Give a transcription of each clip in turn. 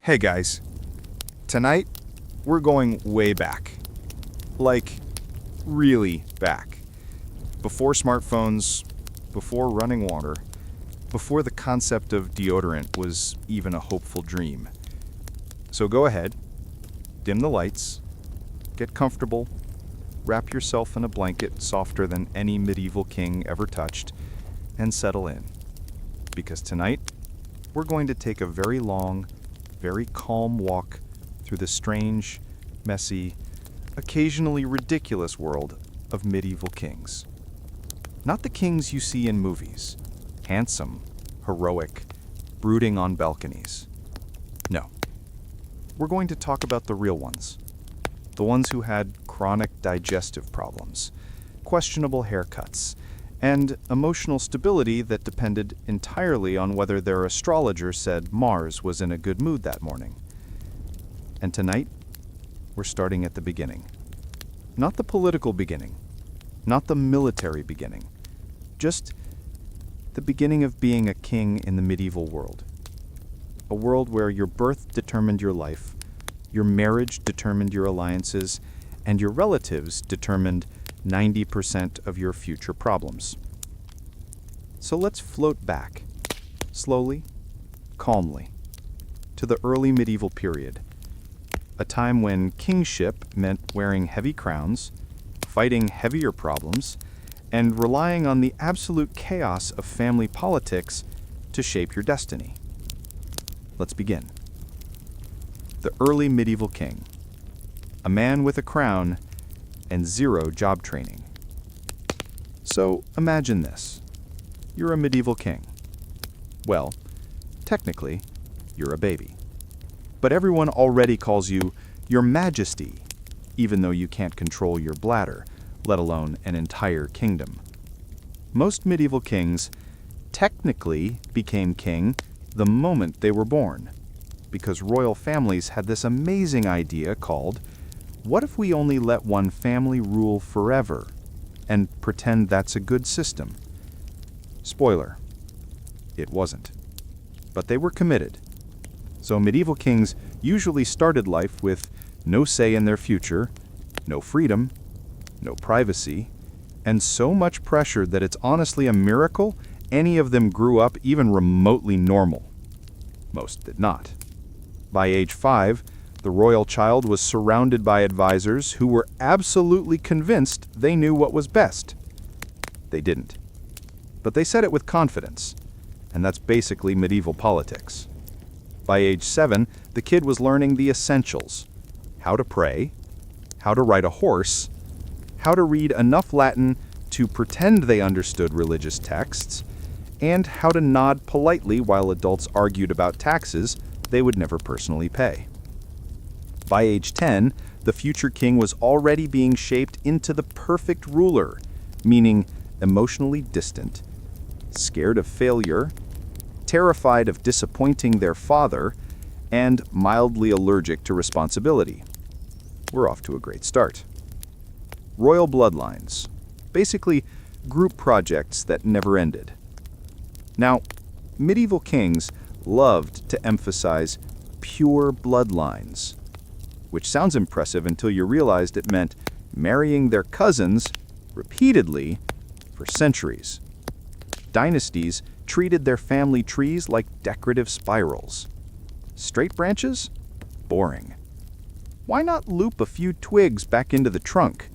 Hey guys, tonight we're going way back. Like, really back. Before smartphones, before running water, before the concept of deodorant was even a hopeful dream. So go ahead, dim the lights, get comfortable, wrap yourself in a blanket softer than any medieval king ever touched, and settle in. Because tonight, we're going to take a very long, very calm walk through the strange, messy, occasionally ridiculous world of medieval kings. Not the kings you see in movies, handsome, heroic, brooding on balconies. No. We're going to talk about the real ones. The ones who had chronic digestive problems, questionable haircuts, and emotional stability that depended entirely on whether their astrologer said Mars was in a good mood that morning. And tonight, we're starting at the beginning. Not the political beginning, not the military beginning, just the beginning of being a king in the medieval world. A world where your birth determined your life, your marriage determined your alliances, and your relatives determined 90% of your future problems. So let's float back, slowly, calmly, to the early medieval period, a time when kingship meant wearing heavy crowns, fighting heavier problems, and relying on the absolute chaos of family politics to shape your destiny. Let's begin. The early medieval king, a man with a crown and zero job training. So imagine this. You're a medieval king. Well, technically, you're a baby. But everyone already calls you Your Majesty, even though you can't control your bladder, let alone an entire kingdom. Most medieval kings technically became king the moment they were born, because royal families had this amazing idea called, what if we only let one family rule forever and pretend that's a good system? Spoiler, it wasn't. But they were committed. So medieval kings usually started life with no say in their future, no freedom, no privacy, and so much pressure that it's honestly a miracle any of them grew up even remotely normal. Most did not. By age 5, the royal child was surrounded by advisors who were absolutely convinced they knew what was best. They didn't. But they said it with confidence, and that's basically medieval politics. By age 7, the kid was learning the essentials: how to pray, how to ride a horse, how to read enough Latin to pretend they understood religious texts, and how to nod politely while adults argued about taxes they would never personally pay. By age 10, the future king was already being shaped into the perfect ruler, meaning emotionally distant, scared of failure, terrified of disappointing their father, and mildly allergic to responsibility. We're off to a great start. Royal bloodlines, basically group projects that never ended. Now, medieval kings loved to emphasize pure bloodlines, which sounds impressive until you realized it meant marrying their cousins repeatedly for centuries. Dynasties treated their family trees like decorative spirals. Straight branches? Boring. Why not loop a few twigs back into the trunk?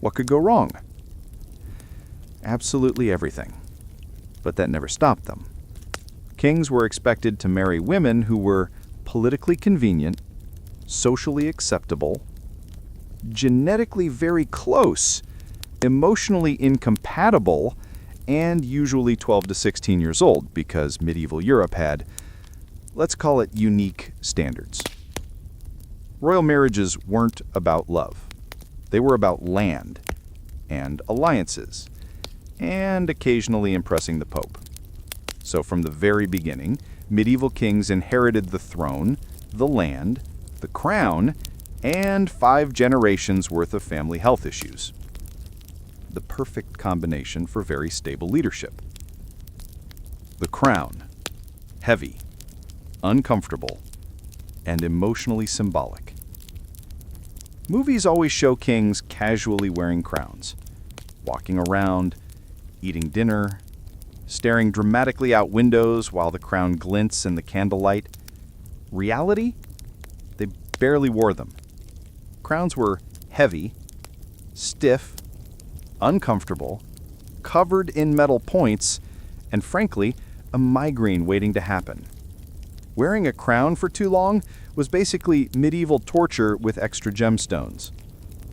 What could go wrong? Absolutely everything. But that never stopped them. Kings were expected to marry women who were politically convenient, socially acceptable, genetically very close, emotionally incompatible, and usually 12 to 16 years old, because medieval Europe had, let's call it, unique standards. Royal marriages weren't about love. They were about land and alliances, and occasionally impressing the Pope. So from the very beginning, medieval kings inherited the throne, the land, the crown, and 5 generations worth of family health issues. The perfect combination for very stable leadership. The crown. Heavy, uncomfortable, and emotionally symbolic. Movies always show kings casually wearing crowns, walking around, eating dinner, staring dramatically out windows while the crown glints in the candlelight. Reality? They barely wore them. Crowns were heavy, stiff, uncomfortable, covered in metal points, and frankly, a migraine waiting to happen. Wearing a crown for too long was basically medieval torture with extra gemstones.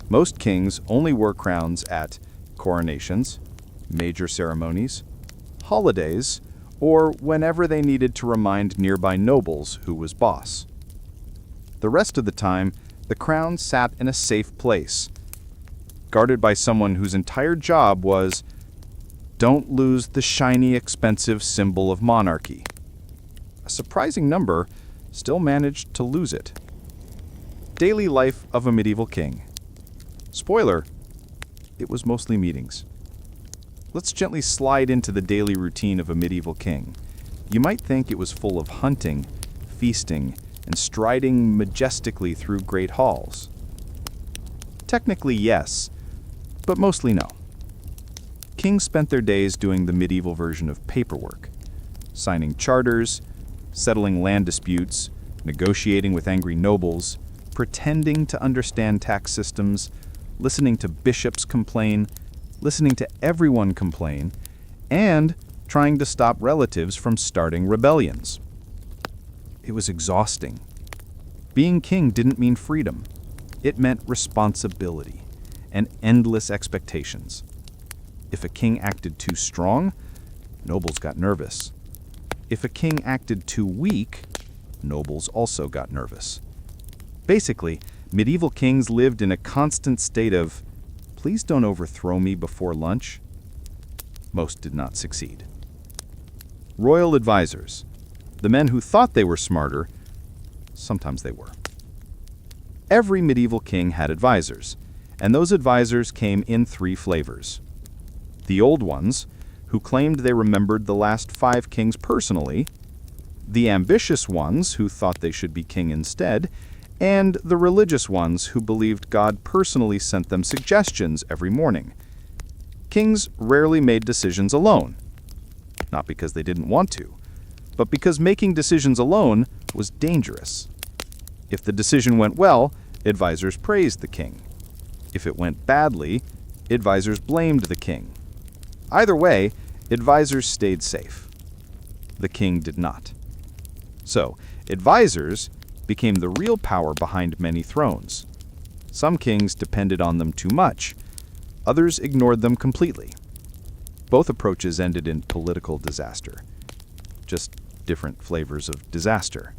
Most kings only wore crowns at coronations, major ceremonies, holidays, or whenever they needed to remind nearby nobles who was boss. The rest of the time, the crown sat in a safe place, guarded by someone whose entire job was, don't lose the shiny, expensive symbol of monarchy. A surprising number still managed to lose it. Daily life of a medieval king. Spoiler, it was mostly meetings. Let's gently slide into the daily routine of a medieval king. You might think it was full of hunting, feasting, and striding majestically through great halls. Technically, yes, but mostly no. Kings spent their days doing the medieval version of paperwork, signing charters, settling land disputes, negotiating with angry nobles, pretending to understand tax systems, listening to bishops complain, listening to everyone complain, and trying to stop relatives from starting rebellions. It was exhausting. Being king didn't mean freedom. It meant responsibility and endless expectations. If a king acted too strong, nobles got nervous. If a king acted too weak, nobles also got nervous. Basically, medieval kings lived in a constant state of, please don't overthrow me before lunch. Most did not succeed. Royal advisors, the men who thought they were smarter, sometimes they were. Every medieval king had advisors, and those advisors came in three flavors. The old ones, who claimed they remembered the last 5 kings personally, the ambitious ones who thought they should be king instead, and the religious ones who believed God personally sent them suggestions every morning. Kings rarely made decisions alone, not because they didn't want to, but because making decisions alone was dangerous. If the decision went well, advisors praised the king. If it went badly, advisors blamed the king. Either way, advisors stayed safe. The king did not. So, advisors became the real power behind many thrones. Some kings depended on them too much. Others ignored them completely. Both approaches ended in political disaster. Just different flavors of disaster.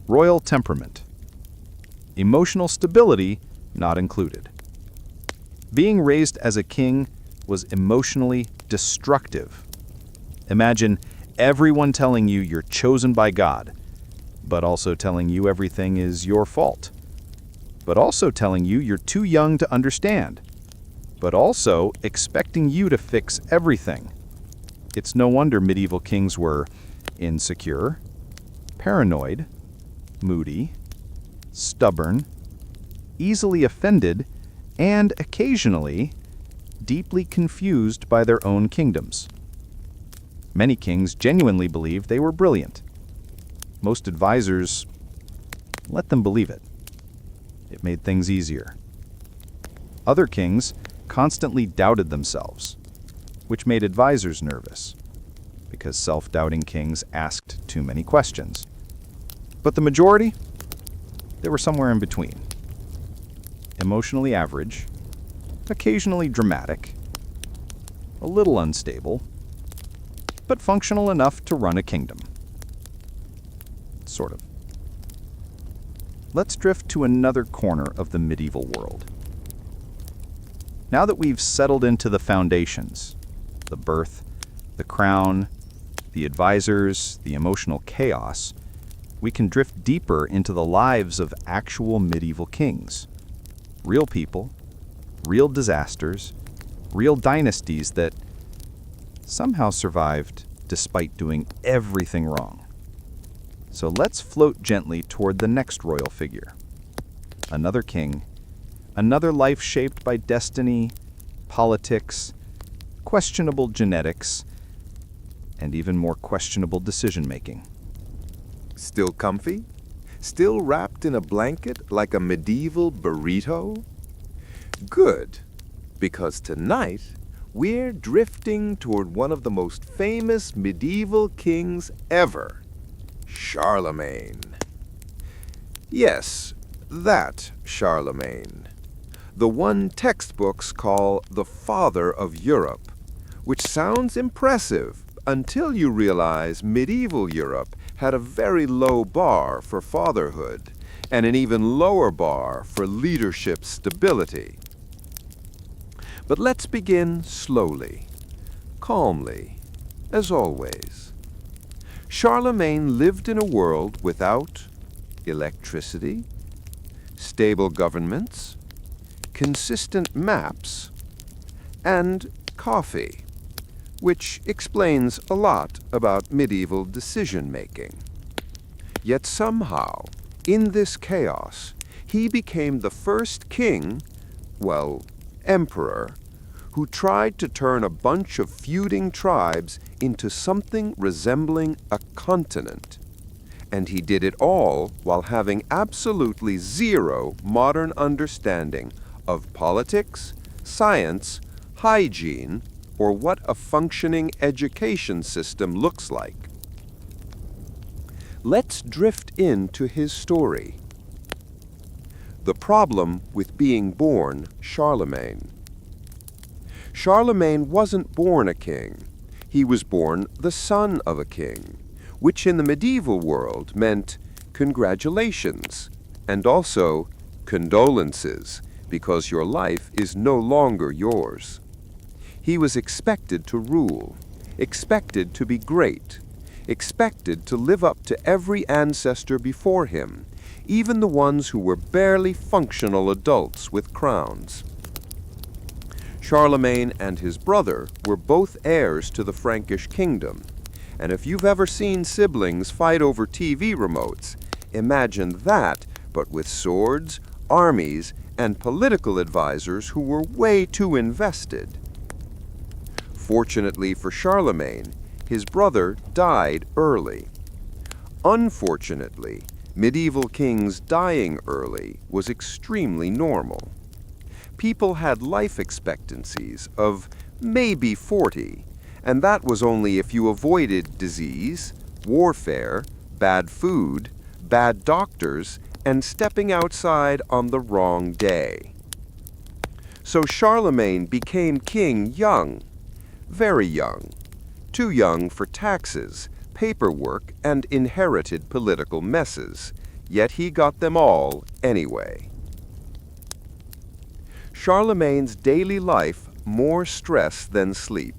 Royal temperament. Emotional stability not included. Being raised as a king was emotionally destructive. Imagine everyone telling you you're chosen by God, but also telling you everything is your fault, but also telling you you're too young to understand, but also expecting you to fix everything. It's no wonder medieval kings were insecure, paranoid, moody, stubborn, easily offended, and occasionally deeply confused by their own kingdoms. Many kings genuinely believed they were brilliant. Most advisors let them believe it. It made things easier. Other kings constantly doubted themselves, which made advisors nervous, because self-doubting kings asked too many questions. But the majority, they were somewhere in between. Emotionally average, occasionally dramatic, a little unstable, but functional enough to run a kingdom. Sort of. Let's drift to another corner of the medieval world. Now that we've settled into the foundations, the birth, the crown, the advisors, the emotional chaos, we can drift deeper into the lives of actual medieval kings. Real people, real disasters, real dynasties that somehow survived despite doing everything wrong. So let's float gently toward the next royal figure. Another king, another life shaped by destiny, politics, questionable genetics, and even more questionable decision-making. Still comfy? Still wrapped in a blanket like a medieval burrito? Good, because tonight we're drifting toward one of the most famous medieval kings ever, Charlemagne. Yes, that Charlemagne. The one textbooks call the father of Europe, which sounds impressive until you realize medieval Europe had a very low bar for fatherhood and an even lower bar for leadership stability. But let's begin slowly, calmly, as always. Charlemagne lived in a world without electricity, stable governments, consistent maps, and coffee, which explains a lot about medieval decision-making. Yet somehow, in this chaos, he became the first king, well, emperor, who tried to turn a bunch of feuding tribes into something resembling a continent. And he did it all while having absolutely zero modern understanding of politics, science, hygiene, or what a functioning education system looks like. Let's drift into his story. The problem with being born Charlemagne. Charlemagne wasn't born a king. He was born the son of a king, which in the medieval world meant congratulations and also condolences, because your life is no longer yours. He was expected to rule, expected to be great, expected to live up to every ancestor before him, even the ones who were barely functional adults with crowns. Charlemagne and his brother were both heirs to the Frankish kingdom, and if you've ever seen siblings fight over TV remotes, imagine that, but with swords, armies, and political advisors who were way too invested. Fortunately for Charlemagne, his brother died early. Unfortunately, medieval kings dying early was extremely normal. People had life expectancies of maybe 40, and that was only if you avoided disease, warfare, bad food, bad doctors, and stepping outside on the wrong day. So Charlemagne became king young, very young, too young for taxes, paperwork, and inherited political messes, yet he got them all anyway. Charlemagne's daily life more stress than sleep.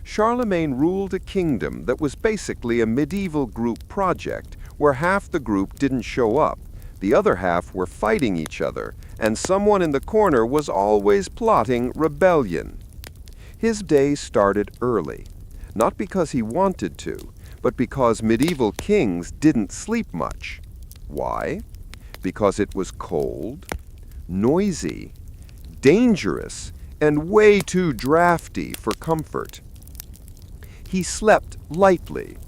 Charlemagne ruled a kingdom that was basically a medieval group project where half the group didn't show up, the other half were fighting each other, and someone in the corner was always plotting rebellion. His day started early, not because he wanted to, but because medieval kings didn't sleep much. Why? Because it was cold, noisy, dangerous, and way too drafty for comfort. He slept lightly,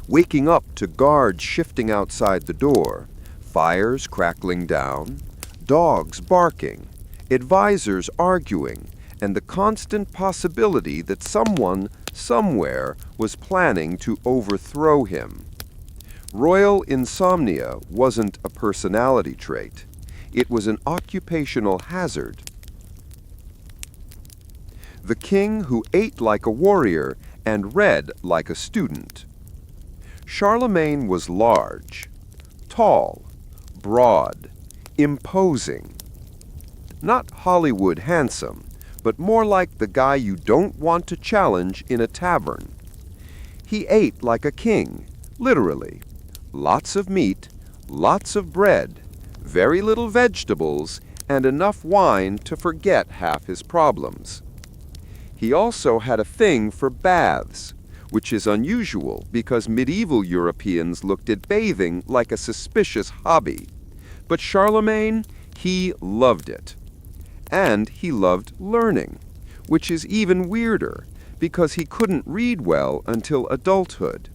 waking up to guards shifting outside the door, fires crackling down, dogs barking, advisors arguing, and the constant possibility that someone, somewhere, was planning to overthrow him. Royal insomnia wasn't a personality trait. It was an occupational hazard. The king who ate like a warrior and read like a student. Charlemagne was large, tall, broad, imposing. Not Hollywood handsome, but more like the guy you don't want to challenge in a tavern. He ate like a king, literally. Lots of meat, lots of bread, very little vegetables, and enough wine to forget half his problems. He also had a thing for baths, which is unusual because medieval Europeans looked at bathing like a suspicious hobby. But Charlemagne, he loved it. And he loved learning, which is even weirder because he couldn't read well until adulthood.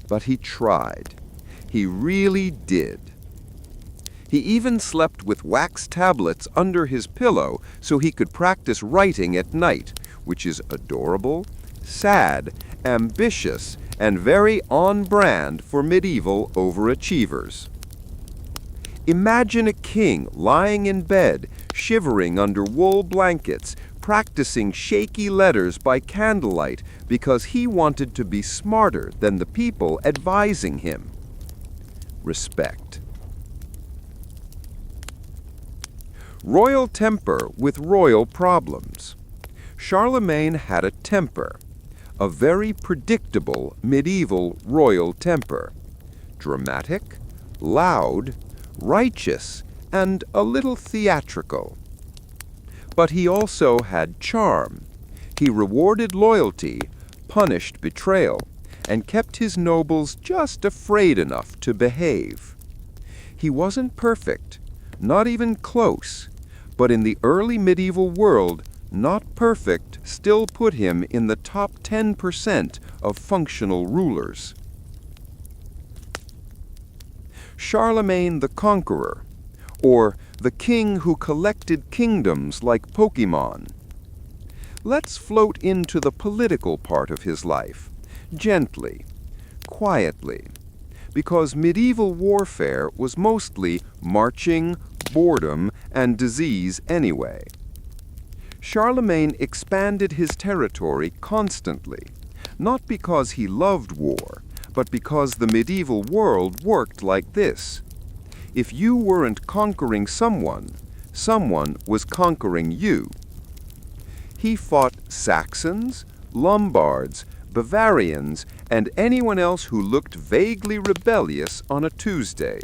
But he tried. He really did. He even slept with wax tablets under his pillow so he could practice writing at night, which is adorable, sad, ambitious, and very on brand for medieval overachievers. Imagine a king lying in bed, shivering under wool blankets, practicing shaky letters by candlelight because he wanted to be smarter than the people advising him. Respect. Royal temper with royal problems. Charlemagne had a temper, a very predictable medieval royal temper. Dramatic, loud, righteous, and a little theatrical. But he also had charm. He rewarded loyalty, punished betrayal, and kept his nobles just afraid enough to behave. He wasn't perfect, not even close, but in the early medieval world, not perfect still put him in the top 10% of functional rulers. Charlemagne the Conqueror, or the king who collected kingdoms like Pokemon. Let's float into the political part of his life, gently, quietly, because medieval warfare was mostly marching, boredom, and disease anyway. Charlemagne expanded his territory constantly, not because he loved war, but because the medieval world worked like this. If you weren't conquering someone, someone was conquering you. He fought Saxons, Lombards, Bavarians, and anyone else who looked vaguely rebellious on a Tuesday.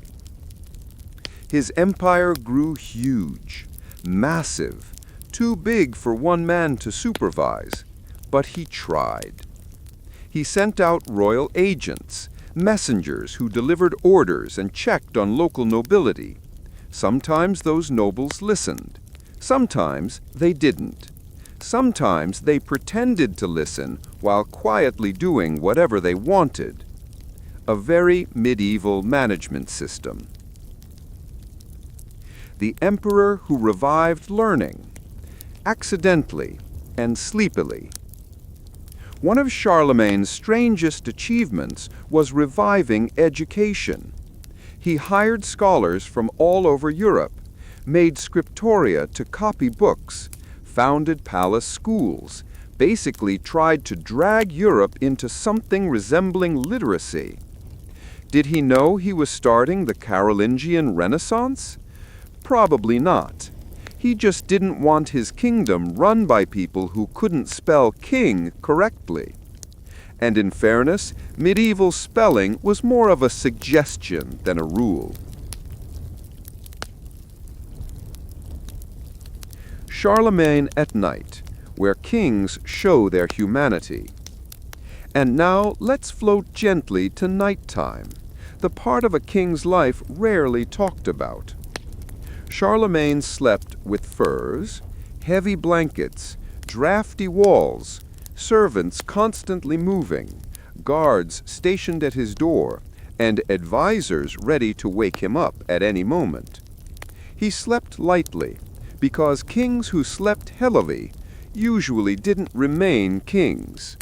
His empire grew huge, massive, too big for one man to supervise, but he tried. He sent out royal agents, messengers who delivered orders and checked on local nobility. Sometimes those nobles listened. Sometimes they didn't. Sometimes they pretended to listen while quietly doing whatever they wanted. A very medieval management system. The emperor who revived learning, accidentally and sleepily. One of Charlemagne's strangest achievements was reviving education. He hired scholars from all over Europe, made scriptoria to copy books, founded palace schools, basically tried to drag Europe into something resembling literacy. Did he know he was starting the Carolingian Renaissance? Probably not. He just didn't want his kingdom run by people who couldn't spell king correctly. And in fairness, medieval spelling was more of a suggestion than a rule. Charlemagne at night, where kings show their humanity. And now let's float gently to nighttime, the part of a king's life rarely talked about. Charlemagne slept with furs, heavy blankets, drafty walls, servants constantly moving, guards stationed at his door, and advisors ready to wake him up at any moment. He slept lightly, because kings who slept heavily usually didn't remain kings.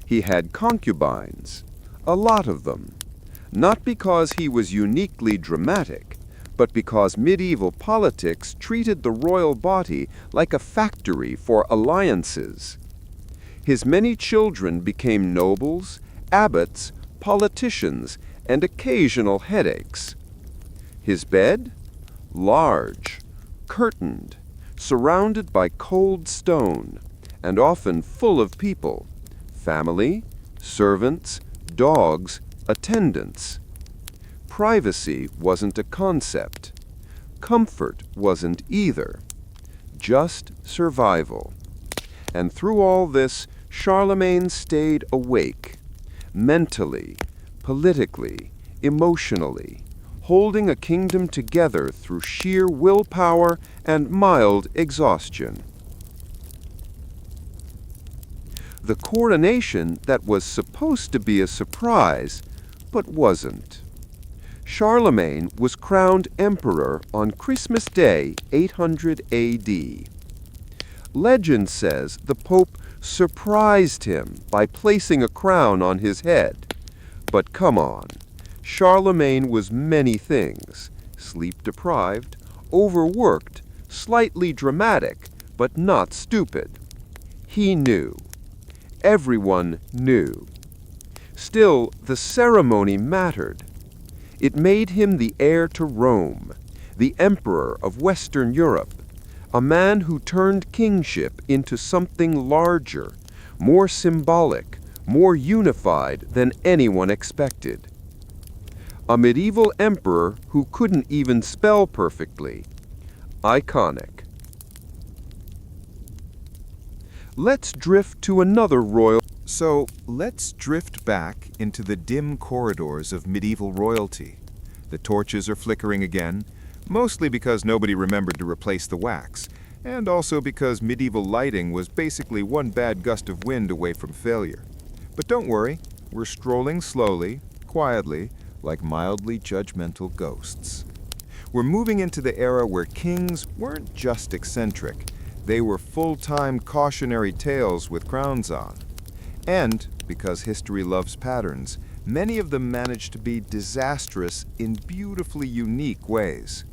He had concubines, a lot of them, not because he was uniquely dramatic, but because medieval politics treated the royal body like a factory for alliances. His many children became nobles, abbots, politicians, and occasional headaches. His bed? Large, curtained, surrounded by cold stone, and often full of people, family, servants, dogs, attendants. Privacy wasn't a concept. Comfort wasn't either. Just survival. And through all this, Charlemagne stayed awake, mentally, politically, emotionally, holding a kingdom together through sheer willpower and mild exhaustion. The coronation that was supposed to be a surprise, but wasn't. Charlemagne was crowned emperor on Christmas Day, 800 AD. Legend says the Pope surprised him by placing a crown on his head. But come on, Charlemagne was many things: sleep-deprived, overworked, slightly dramatic, but not stupid. He knew. Everyone knew. Still, the ceremony mattered. It made him the heir to Rome, the emperor of Western Europe, a man who turned kingship into something larger, more symbolic, more unified than anyone expected. A medieval emperor who couldn't even spell perfectly. Iconic. Let's drift to another royal. So let's drift back into the dim corridors of medieval royalty. The torches are flickering again, mostly because nobody remembered to replace the wax, and also because medieval lighting was basically one bad gust of wind away from failure. But don't worry, we're strolling slowly, quietly, like mildly judgmental ghosts. We're moving into the era where kings weren't just eccentric, they were full-time cautionary tales with crowns on. And, because history loves patterns, many of them managed to be disastrous in beautifully unique ways.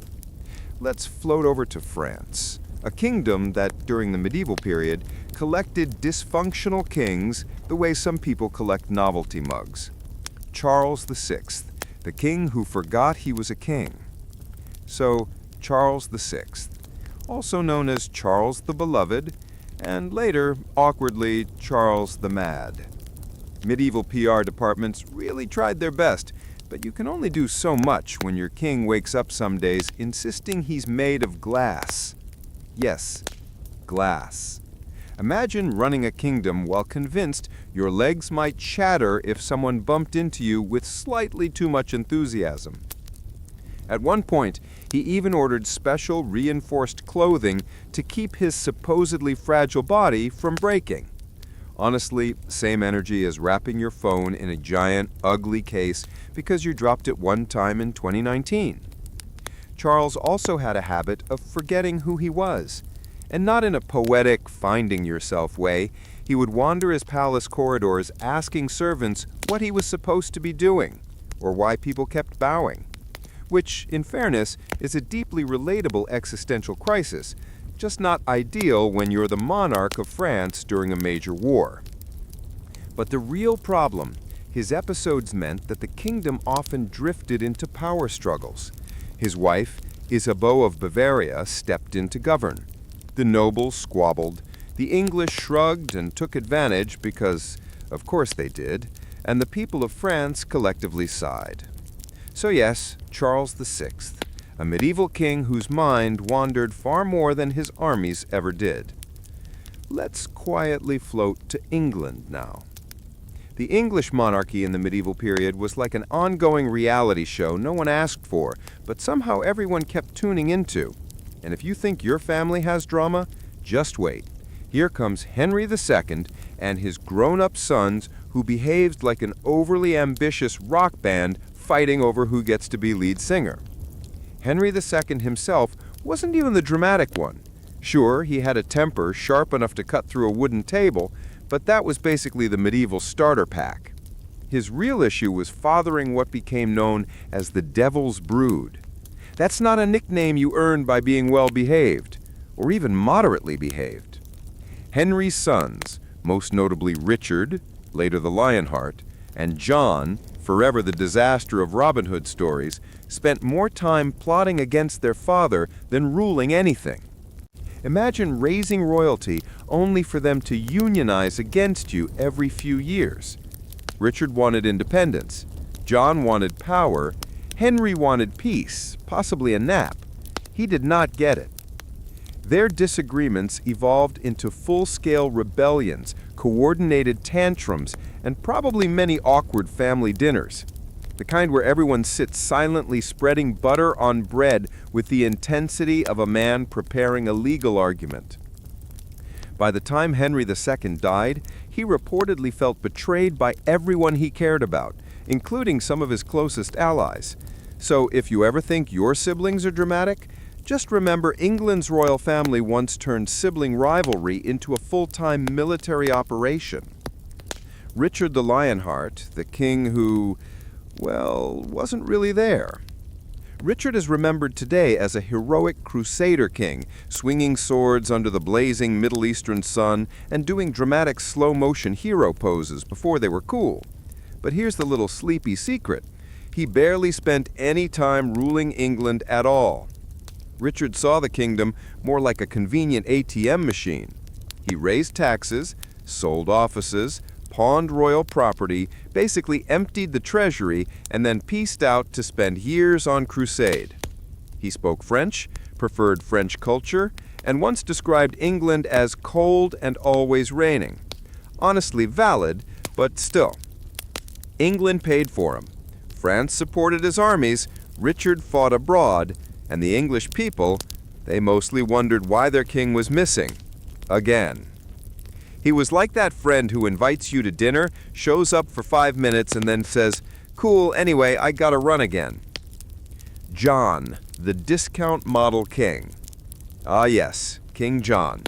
Let's float over to France, a kingdom that, during the medieval period, collected dysfunctional kings the way some people collect novelty mugs. Charles VI, the king who forgot he was a king. So, Charles VI, also known as Charles the Beloved, and later, awkwardly, Charles the Mad. Medieval PR departments really tried their best, but you can only do so much when your king wakes up some days insisting he's made of glass. Yes, glass. Imagine running a kingdom while convinced your legs might shatter if someone bumped into you with slightly too much enthusiasm. At one point, he even ordered special reinforced clothing to keep his supposedly fragile body from breaking. Honestly, same energy as wrapping your phone in a giant, ugly case because you dropped it one time in 2019. Charles also had a habit of forgetting who he was. And not in a poetic, finding yourself way, he would wander his palace corridors asking servants what he was supposed to be doing, or why people kept bowing. Which, in fairness, is a deeply relatable existential crisis, just not ideal when you're the monarch of France during a major war. But the real problem, his episodes meant that the kingdom often drifted into power struggles. His wife, Isabeau of Bavaria, stepped in to govern. The nobles squabbled, the English shrugged and took advantage because, of course they did, and the people of France collectively sighed. So yes, Charles VI, a medieval king whose mind wandered far more than his armies ever did. Let's quietly float to England now. The English monarchy in the medieval period was like an ongoing reality show no one asked for, but somehow everyone kept tuning into. And if you think your family has drama, just wait. Here comes Henry II and his grown-up sons who behaved like an overly ambitious rock band fighting over who gets to be lead singer. Henry II himself wasn't even the dramatic one. Sure, he had a temper sharp enough to cut through a wooden table, but that was basically the medieval starter pack. His real issue was fathering what became known as the Devil's Brood. That's not a nickname you earn by being well-behaved, or even moderately behaved. Henry's sons, most notably Richard, later the Lionheart, and John, forever the disaster of Robin Hood stories, spent more time plotting against their father than ruling anything. Imagine raising royalty only for them to unionize against you every few years. Richard wanted independence, John wanted power, Henry wanted peace, possibly a nap. He did not get it. Their disagreements evolved into full-scale rebellions, coordinated tantrums, and probably many awkward family dinners. The kind where everyone sits silently spreading butter on bread with the intensity of a man preparing a legal argument. By the time Henry II died, he reportedly felt betrayed by everyone he cared about, including some of his closest allies. So if you ever think your siblings are dramatic, just remember England's royal family once turned sibling rivalry into a full-time military operation. Richard the Lionheart, the king who, well, wasn't really there. Richard is remembered today as a heroic crusader king, swinging swords under the blazing Middle Eastern sun and doing dramatic slow-motion hero poses before they were cool. But here's the little sleepy secret. He barely spent any time ruling England at all. Richard saw the kingdom more like a convenient ATM machine. He raised taxes, sold offices, pawned royal property, basically emptied the treasury, and then peaced out to spend years on crusade. He spoke French, preferred French culture, and once described England as cold and always raining. Honestly valid, but still. England paid for him. France supported his armies, Richard fought abroad, and the English people, they mostly wondered why their king was missing. Again. He was like that friend who invites you to dinner, shows up for 5 minutes, and then says, "Cool, anyway, I gotta run again." John, the discount model king. Ah yes, King John.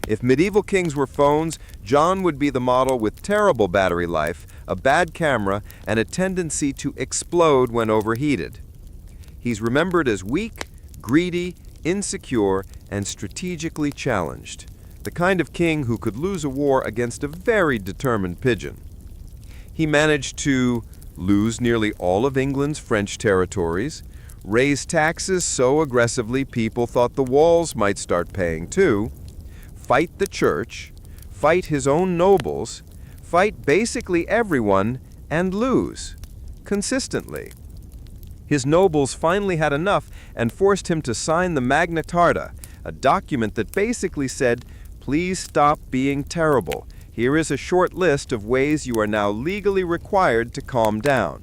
If medieval kings were phones, John would be the model with terrible battery life, a bad camera, and a tendency to explode when overheated. He's remembered as weak, greedy, insecure, and strategically challenged. The kind of king who could lose a war against a very determined pigeon. He managed to lose nearly all of England's French territories, raise taxes so aggressively people thought the walls might start paying too, fight the church, fight his own nobles, fight basically everyone, and lose. Consistently. His nobles finally had enough and forced him to sign the Magna Carta, a document that basically said, "Please stop being terrible. Here is a short list of ways you are now legally required to calm down."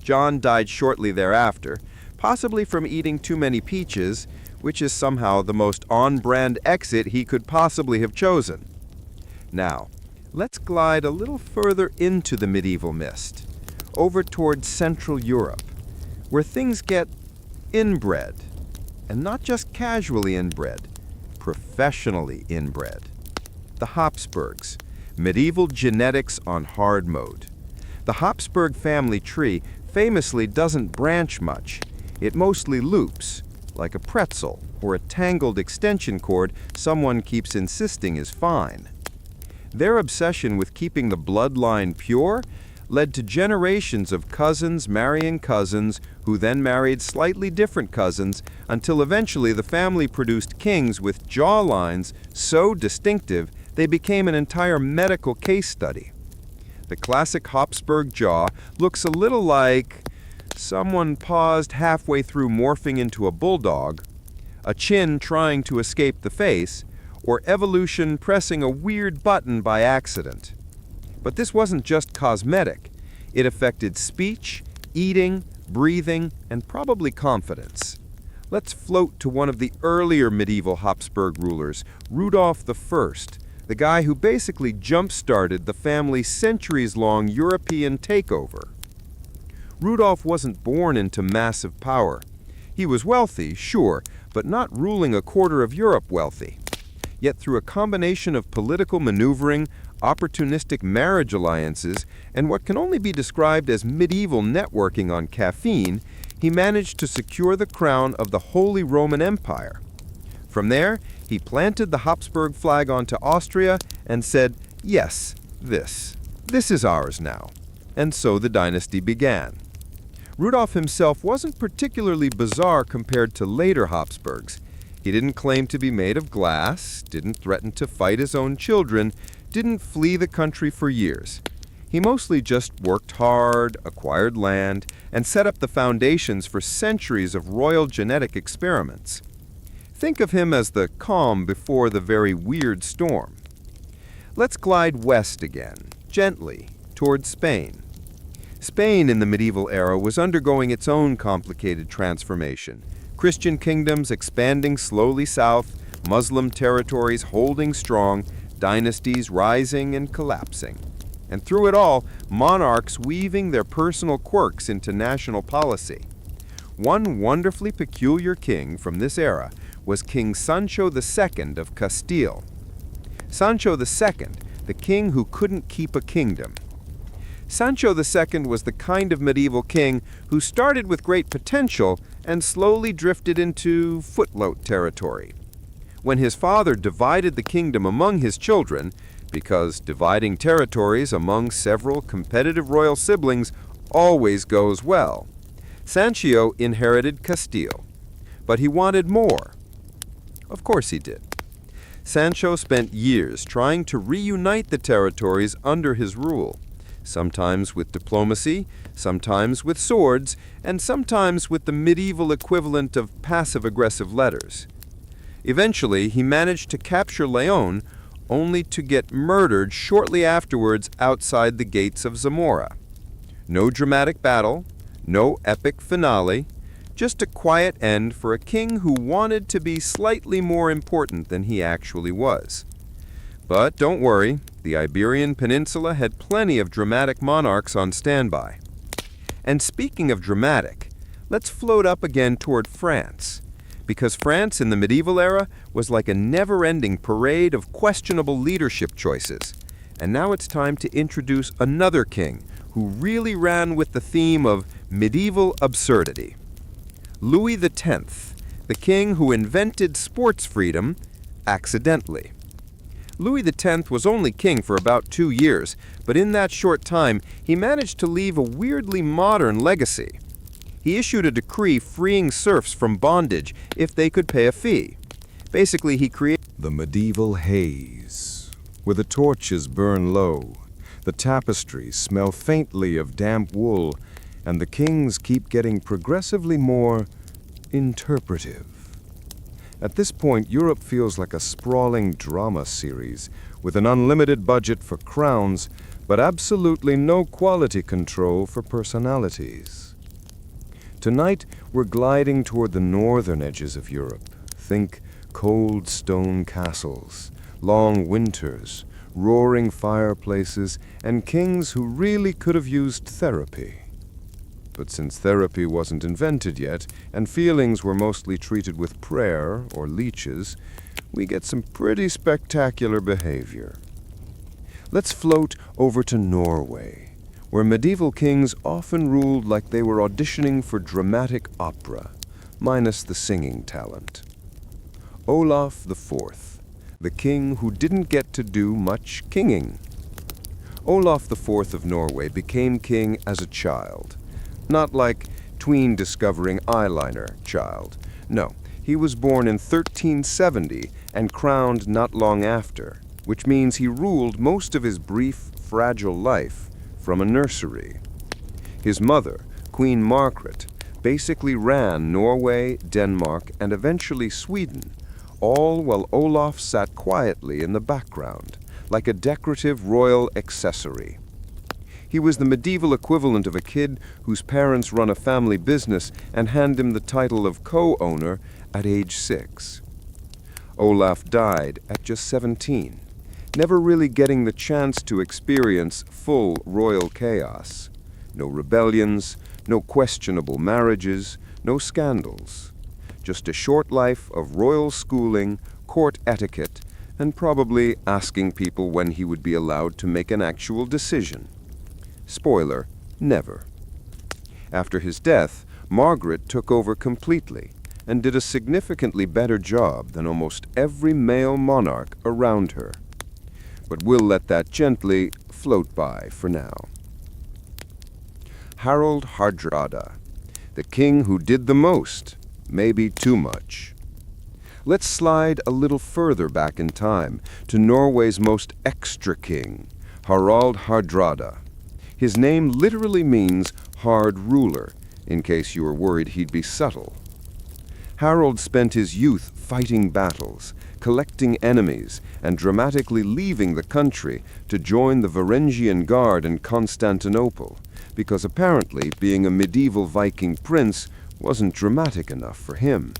John died shortly thereafter, possibly from eating too many peaches, which is somehow the most on-brand exit he could possibly have chosen. Now, let's glide a little further into the medieval mist, over towards Central Europe, where things get inbred, and not just casually inbred, professionally inbred. The Habsburgs, medieval genetics on hard mode. The Habsburg family tree famously doesn't branch much. It mostly loops, like a pretzel or a tangled extension cord someone keeps insisting is fine. Their obsession with keeping the bloodline pure led to generations of cousins marrying cousins who then married slightly different cousins until eventually the family produced kings with jawlines so distinctive they became an entire medical case study. The classic Habsburg jaw looks a little like someone paused halfway through morphing into a bulldog, a chin trying to escape the face, or evolution pressing a weird button by accident. But this wasn't just cosmetic. It affected speech, eating, breathing, and probably confidence. Let's float to one of the earlier medieval Habsburg rulers, Rudolf I, the guy who basically jump-started the family's centuries-long European takeover. Rudolf wasn't born into massive power. He was wealthy, sure, but not ruling a quarter of Europe wealthy. Yet through a combination of political maneuvering, opportunistic marriage alliances, and what can only be described as medieval networking on caffeine, he managed to secure the crown of the Holy Roman Empire. From there, he planted the Habsburg flag onto Austria and said, "Yes, this is ours now." And so the dynasty began. Rudolf himself wasn't particularly bizarre compared to later Habsburgs. He didn't claim to be made of glass, didn't threaten to fight his own children, didn't flee the country for years. He mostly just worked hard, acquired land, and set up the foundations for centuries of royal genetic experiments. Think of him as the calm before the very weird storm. Let's glide west again, gently, toward Spain. Spain in the medieval era was undergoing its own complicated transformation. Christian kingdoms expanding slowly south, Muslim territories holding strong, dynasties rising and collapsing. And through it all, monarchs weaving their personal quirks into national policy. One wonderfully peculiar king from this era was King Sancho II of Castile. Sancho II, the king who couldn't keep a kingdom. Sancho II was the kind of medieval king who started with great potential and slowly drifted into footnote territory. When his father divided the kingdom among his children, because dividing territories among several competitive royal siblings always goes well, Sancho inherited Castile. But he wanted more. Of course he did. Sancho spent years trying to reunite the territories under his rule, sometimes with diplomacy, sometimes with swords, and sometimes with the medieval equivalent of passive-aggressive letters. Eventually, he managed to capture León, only to get murdered shortly afterwards outside the gates of Zamora. No dramatic battle, no epic finale, just a quiet end for a king who wanted to be slightly more important than he actually was. But don't worry, the Iberian Peninsula had plenty of dramatic monarchs on standby. And speaking of dramatic, let's float up again toward France, because France in the medieval era was like a never-ending parade of questionable leadership choices. And now it's time to introduce another king who really ran with the theme of medieval absurdity. Louis X, the king who invented sports freedom accidentally. Louis X was only king for about 2 years, but in that short time, he managed to leave a weirdly modern legacy. He issued a decree freeing serfs from bondage if they could pay a fee. Basically, he created The medieval haze, where the torches burn low, the tapestries smell faintly of damp wool, and the kings keep getting progressively more interpretive. At this point, Europe feels like a sprawling drama series with an unlimited budget for crowns, but absolutely no quality control for personalities. Tonight, we're gliding toward the northern edges of Europe. Think cold stone castles, long winters, roaring fireplaces, and kings who really could have used therapy. But since therapy wasn't invented yet, and feelings were mostly treated with prayer or leeches, we get some pretty spectacular behavior. Let's float over to Norway, where medieval kings often ruled like they were auditioning for dramatic opera, minus the singing talent. Olaf IV, the king who didn't get to do much kinging. Olaf IV of Norway became king as a child. Not like tween discovering eyeliner child. No, he was born in 1370 and crowned not long after, which means he ruled most of his brief, fragile life from a nursery. His mother, Queen Margaret, basically ran Norway, Denmark, and eventually Sweden, all while Olaf sat quietly in the background, like a decorative royal accessory. He was the medieval equivalent of a kid whose parents run a family business and hand him the title of co-owner at age 6. Olaf died at just 17, never really getting the chance to experience full royal chaos. No rebellions, no questionable marriages, no scandals. Just a short life of royal schooling, court etiquette, and probably asking people when he would be allowed to make an actual decision. Spoiler, never. After his death, Margaret took over completely and did a significantly better job than almost every male monarch around her. But we'll let that gently float by for now. Harald Hardrada, the king who did the most, maybe too much. Let's slide a little further back in time to Norway's most extra king, Harald Hardrada. His name literally means hard ruler, in case you were worried he'd be subtle. Harold spent his youth fighting battles, collecting enemies, and dramatically leaving the country to join the Varangian Guard in Constantinople, because apparently being a medieval Viking prince wasn't dramatic enough for him.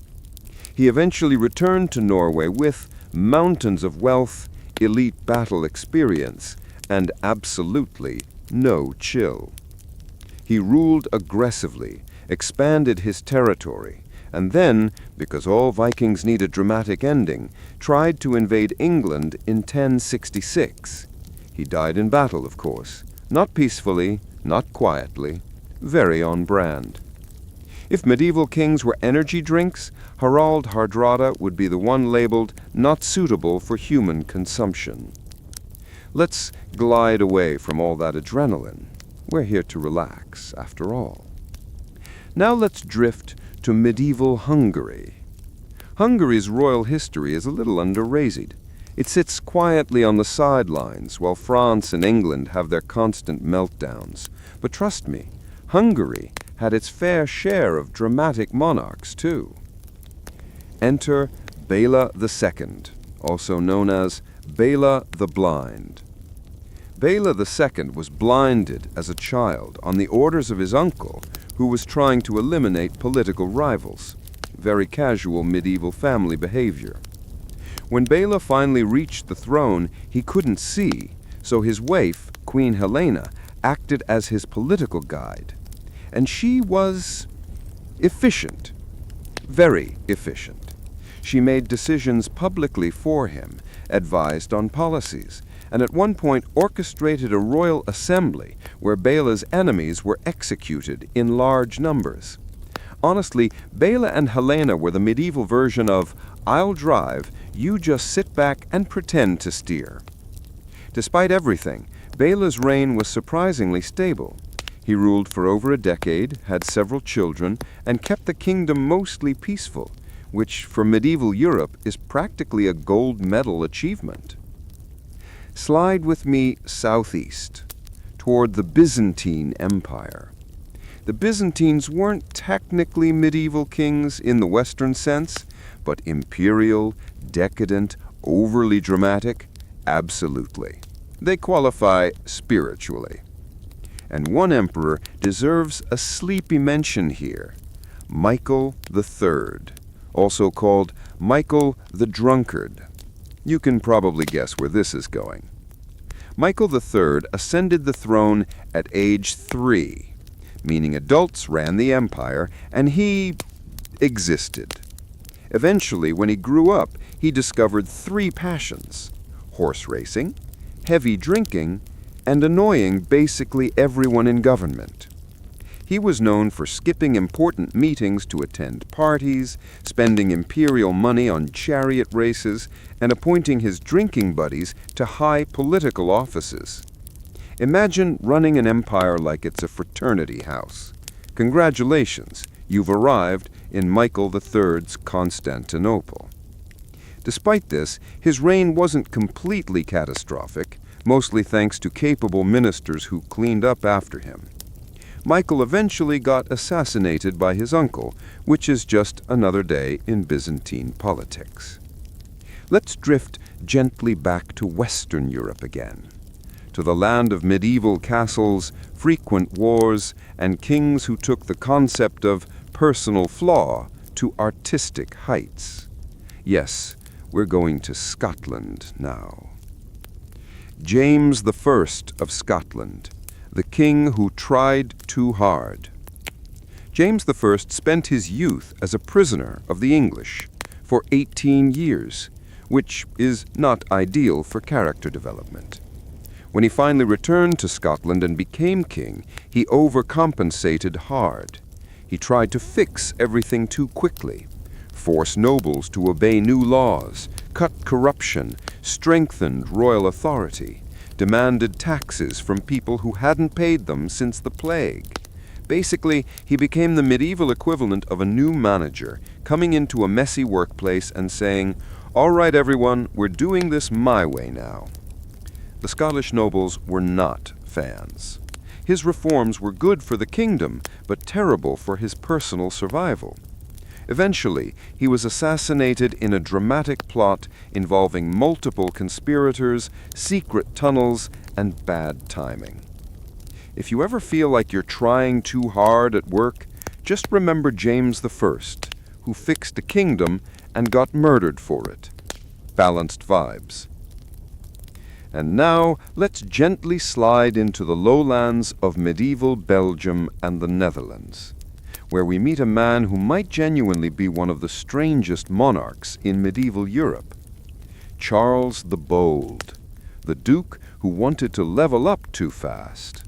He eventually returned to Norway with mountains of wealth, elite battle experience, and absolutely no chill. He ruled aggressively, expanded his territory, and then, because all Vikings need a dramatic ending, tried to invade England in 1066. He died in battle, of course, not peacefully, not quietly, very on brand. If medieval kings were energy drinks, Harald Hardrada would be the one labeled not suitable for human consumption. Let's glide away from all that adrenaline. We're here to relax, after all. Now let's drift to medieval Hungary. Hungary's royal history is a little underrated. It sits quietly on the sidelines while France and England have their constant meltdowns. But trust me, Hungary had its fair share of dramatic monarchs too. Enter Béla II, also known as Béla the Blind. Béla II was blinded as a child on the orders of his uncle, who was trying to eliminate political rivals. Very casual medieval family behavior. When Béla finally reached the throne, he couldn't see, so his wife, Queen Helena, acted as his political guide. And she was efficient, very efficient. She made decisions publicly for him, advised on policies, and at one point orchestrated a royal assembly where Béla's enemies were executed in large numbers. Honestly, Béla and Helena were the medieval version of, "I'll drive, you just sit back and pretend to steer." Despite everything, Béla's reign was surprisingly stable. He ruled for over a decade, had several children, and kept the kingdom mostly peaceful, which for medieval Europe is practically a gold medal achievement. Slide with me southeast, toward the Byzantine Empire. The Byzantines weren't technically medieval kings in the Western sense, but imperial, decadent, overly dramatic, absolutely. They qualify spiritually. And one emperor deserves a sleepy mention here, Michael III, also called Michael the Drunkard. You can probably guess where this is going. Michael III ascended the throne at age 3, meaning adults ran the empire, and he existed. Eventually, when he grew up, he discovered 3 passions: horse racing, heavy drinking, and annoying basically everyone in government. He was known for skipping important meetings to attend parties, spending imperial money on chariot races, and appointing his drinking buddies to high political offices. Imagine running an empire like it's a fraternity house. Congratulations, you've arrived in Michael III's Constantinople. Despite this, his reign wasn't completely catastrophic, mostly thanks to capable ministers who cleaned up after him. Michael eventually got assassinated by his uncle, which is just another day in Byzantine politics. Let's drift gently back to Western Europe again, to the land of medieval castles, frequent wars, and kings who took the concept of personal flaw to artistic heights. Yes, we're going to Scotland now. James I of Scotland, the king who tried too hard. James I spent his youth as a prisoner of the English for 18 years, which is not ideal for character development. When he finally returned to Scotland and became king, he overcompensated hard. He tried to fix everything too quickly, force nobles to obey new laws, cut corruption, strengthened royal authority, demanded taxes from people who hadn't paid them since the plague. Basically, he became the medieval equivalent of a new manager, coming into a messy workplace and saying, "All right, everyone, we're doing this my way now." The Scottish nobles were not fans. His reforms were good for the kingdom, but terrible for his personal survival. Eventually, he was assassinated in a dramatic plot involving multiple conspirators, secret tunnels, and bad timing. If you ever feel like you're trying too hard at work, just remember James I, who fixed a kingdom and got murdered for it. Balanced vibes. And now, let's gently slide into the lowlands of medieval Belgium and the Netherlands, where we meet a man who might genuinely be one of the strangest monarchs in medieval Europe. Charles the Bold, the Duke who wanted to level up too fast.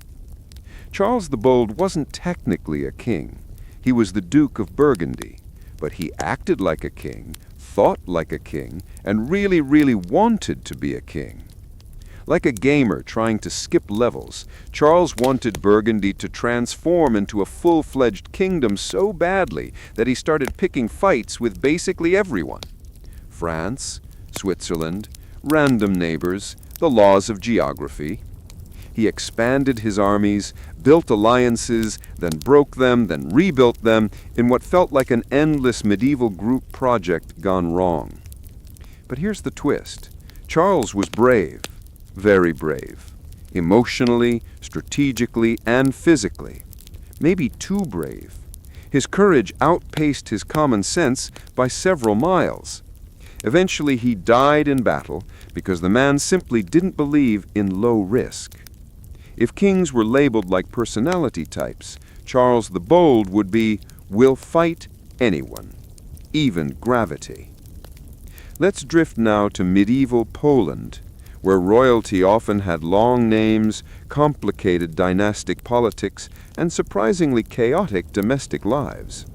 Charles the Bold wasn't technically a king. He was the Duke of Burgundy, but he acted like a king, thought like a king, and really wanted to be a king. Like a gamer trying to skip levels, Charles wanted Burgundy to transform into a full-fledged kingdom so badly that he started picking fights with basically everyone. France, Switzerland, random neighbors, the laws of geography. He expanded his armies, built alliances, then broke them, then rebuilt them in what felt like an endless medieval group project gone wrong. But here's the twist. Charles was brave. Very brave, emotionally, strategically, and physically. Maybe too brave. His courage outpaced his common sense by several miles. Eventually, he died in battle because the man simply didn't believe in low risk. If kings were labeled like personality types, Charles the Bold would be, will fight anyone, even gravity. Let's drift now to medieval Poland, where royalty often had long names, complicated dynastic politics, and surprisingly chaotic domestic lives.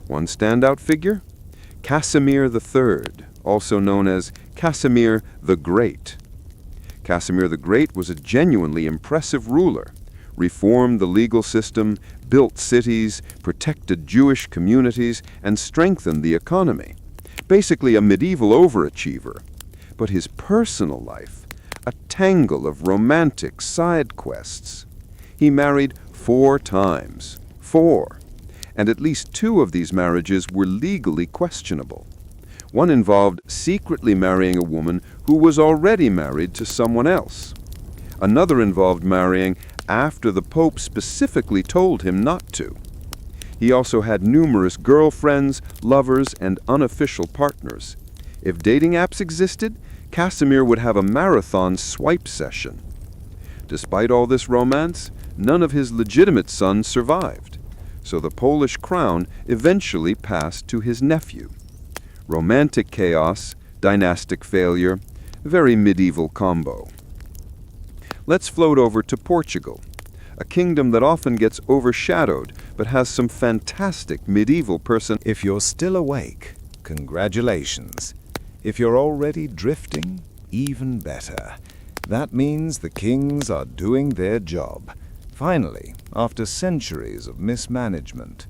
One standout figure? Casimir III, also known as Casimir the Great. Casimir the Great was a genuinely impressive ruler, reformed the legal system, built cities, protected Jewish communities, and strengthened the economy. Basically a medieval overachiever. But his personal life, a tangle of romantic side quests. He married 4 times. 4. And at least 2 of these marriages were legally questionable. One involved secretly marrying a woman who was already married to someone else. Another involved marrying after the Pope specifically told him not to. He also had numerous girlfriends, lovers, and unofficial partners. If dating apps existed, Casimir would have a marathon swipe session. Despite all this romance, none of his legitimate sons survived, so the Polish crown eventually passed to his nephew. Romantic chaos, dynastic failure, very medieval combo. Let's float over to Portugal, a kingdom that often gets overshadowed but has some fantastic medieval If you're still awake, congratulations. If you're already drifting, even better. That means the kings are doing their job, finally, after centuries of mismanagement.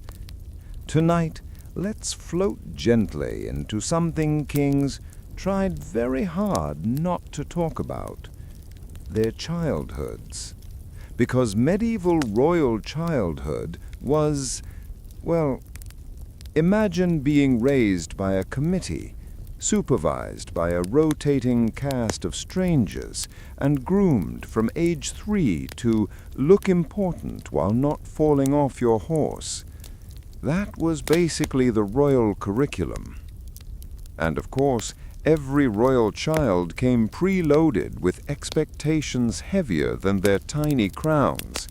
Tonight, let's float gently into something kings tried very hard not to talk about: their childhoods. Because medieval royal childhood was, well, imagine being raised by a committee, supervised by a rotating cast of strangers, and groomed from age 3 to look important while not falling off your horse. That was basically the royal curriculum. And of course, every royal child came preloaded with expectations heavier than their tiny crowns.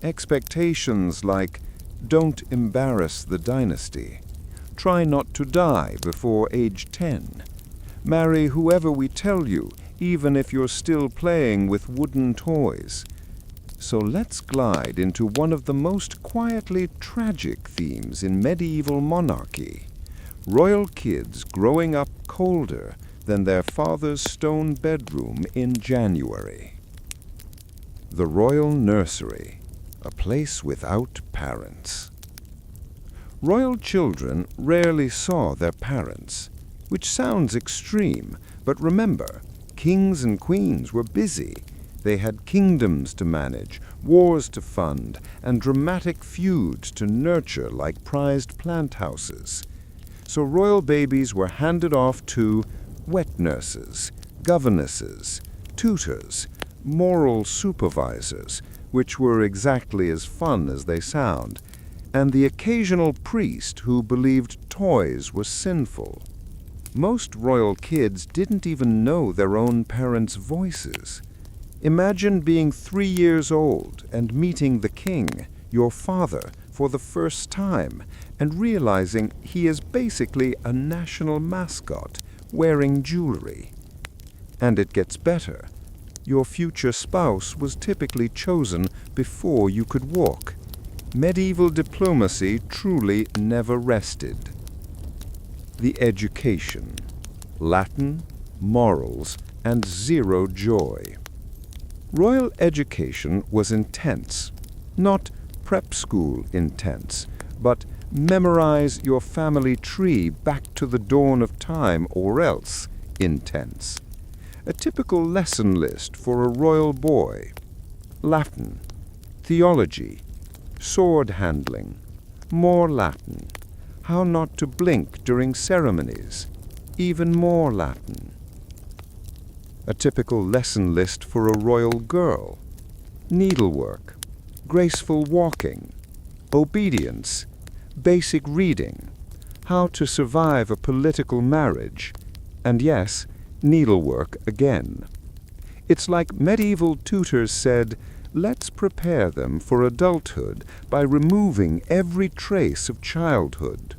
Expectations like, don't embarrass the dynasty. Try not to die before age 10. Marry whoever we tell you, even if you're still playing with wooden toys. So let's glide into one of the most quietly tragic themes in medieval monarchy: royal kids growing up colder than their father's stone bedroom in January. The royal nursery, a place without parents. Royal children rarely saw their parents, which sounds extreme, but remember, kings and queens were busy. They had kingdoms to manage, wars to fund, and dramatic feuds to nurture like prized plant houses. so royal babies were handed off to wet nurses, governesses, tutors, moral supervisors, which were exactly as fun as they sound, and the occasional priest who believed toys were sinful. Most royal kids didn't even know their own parents' voices. Imagine being 3 years old and meeting the king, your father, for the first time, and realizing he is basically a national mascot wearing jewelry. And it gets better. Your future spouse was typically chosen before you could walk. Medieval diplomacy truly never rested. The education: Latin, morals, and zero joy. Royal education was intense, not prep school intense, but memorize your family tree back to the dawn of time or else intense. A typical lesson list for a royal boy: Latin, theology, sword handling, more Latin, how not to blink during ceremonies, even more Latin. A typical lesson list for a royal girl: needlework, graceful walking, obedience, basic reading, how to survive a political marriage, and yes, needlework again. It's like medieval tutors said, let's prepare them for adulthood by removing every trace of childhood.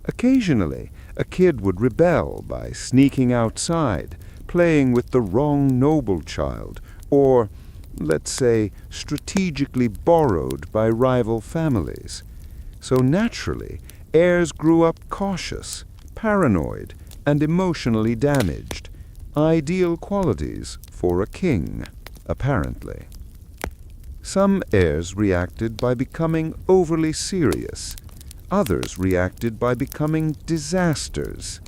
Occasionally, a kid would rebel by sneaking outside, playing with the wrong noble child, or, let's say, strategically borrowed by rival families. So naturally, heirs grew up cautious, paranoid, and emotionally damaged. Ideal qualities for a king, apparently. Some heirs reacted by becoming overly serious. Others reacted by becoming disasters.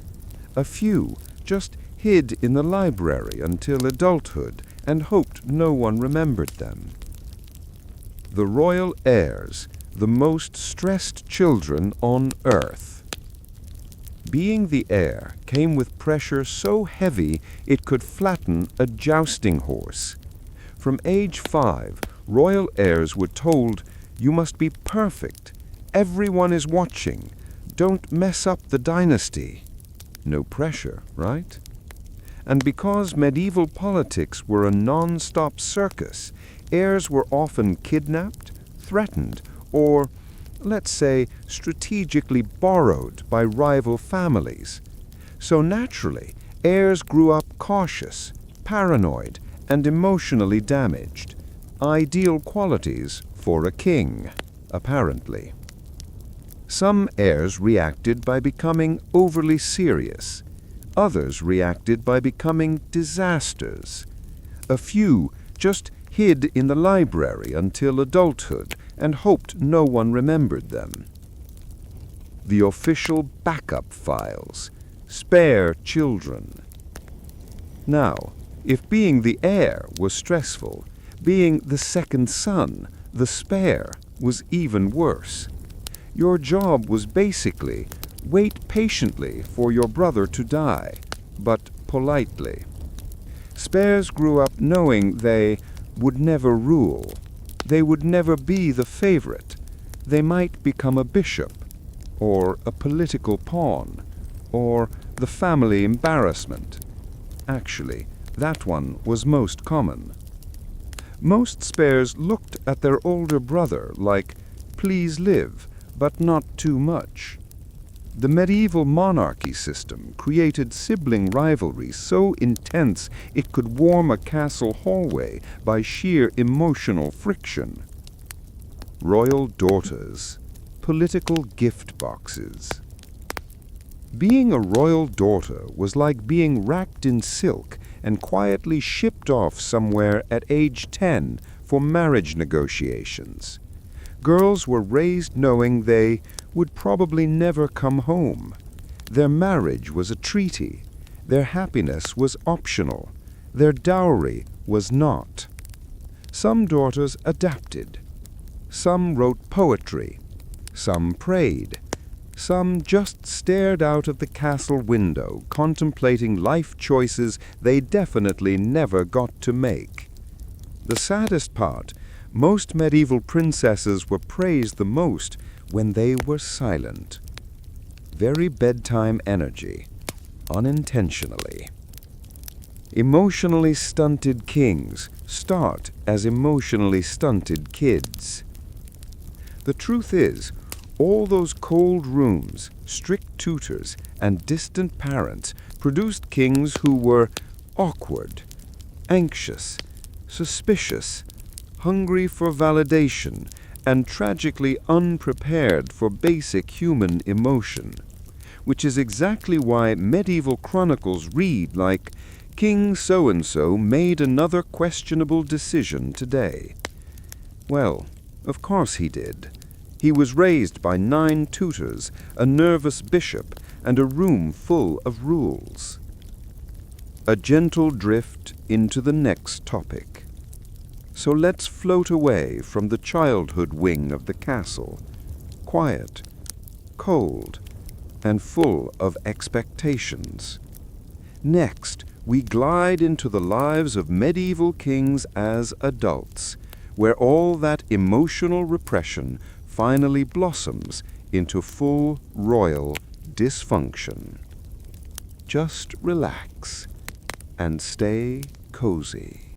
A few just hid in the library until adulthood and hoped no one remembered them. The royal heirs, the most stressed children on earth. Being the heir came with pressure so heavy it could flatten a jousting horse. From age 5, royal heirs were told, "You must be perfect. Everyone is watching. Don't mess up the dynasty." No pressure, right? And because medieval politics were a non-stop circus, heirs were often kidnapped, threatened, or, let's say, strategically borrowed by rival families. So naturally, heirs grew up cautious, paranoid, and emotionally damaged. Ideal qualities for a king, apparently. Some heirs reacted by becoming overly serious. Others reacted by becoming disasters. A few just hid in the library until adulthood and hoped no one remembered them. The official backup files: spare children. Now, if being the heir was stressful, being the second son, the spare, was even worse. Your job was basically wait patiently for your brother to die, but politely. Spares grew up knowing they would never rule. They would never be the favorite. They might become a bishop, or a political pawn, or the family embarrassment. Actually, that one was most common. Most spares looked at their older brother like, "Please live, but not too much." The medieval monarchy system created sibling rivalry so intense it could warm a castle hallway by sheer emotional friction. Royal daughters, political gift boxes. Being a royal daughter was like being wrapped in silk and quietly shipped off somewhere at age 10 for marriage negotiations. Girls were raised knowing they would probably never come home. Their marriage was a treaty. Their happiness was optional. Their dowry was not. Some daughters adapted. Some wrote poetry. Some prayed. Some just stared out of the castle window, contemplating life choices they definitely never got to make. The saddest part, most medieval princesses were praised the most when they were silent. Very bedtime energy, unintentionally. Emotionally stunted kings start as emotionally stunted kids. The truth is, all those cold rooms, strict tutors, and distant parents produced kings who were awkward, anxious, suspicious, hungry for validation, and tragically unprepared for basic human emotion, which is exactly why medieval chronicles read like, "King so-and-so made another questionable decision today." Well, of course he did. He was raised by 9 tutors, a nervous bishop, and a room full of rules. A gentle drift into the next topic. So let's float away from the childhood wing of the castle, quiet, cold, and full of expectations. Next, we glide into the lives of medieval kings as adults, where all that emotional repression finally blossoms into full royal dysfunction. Just relax and stay cozy.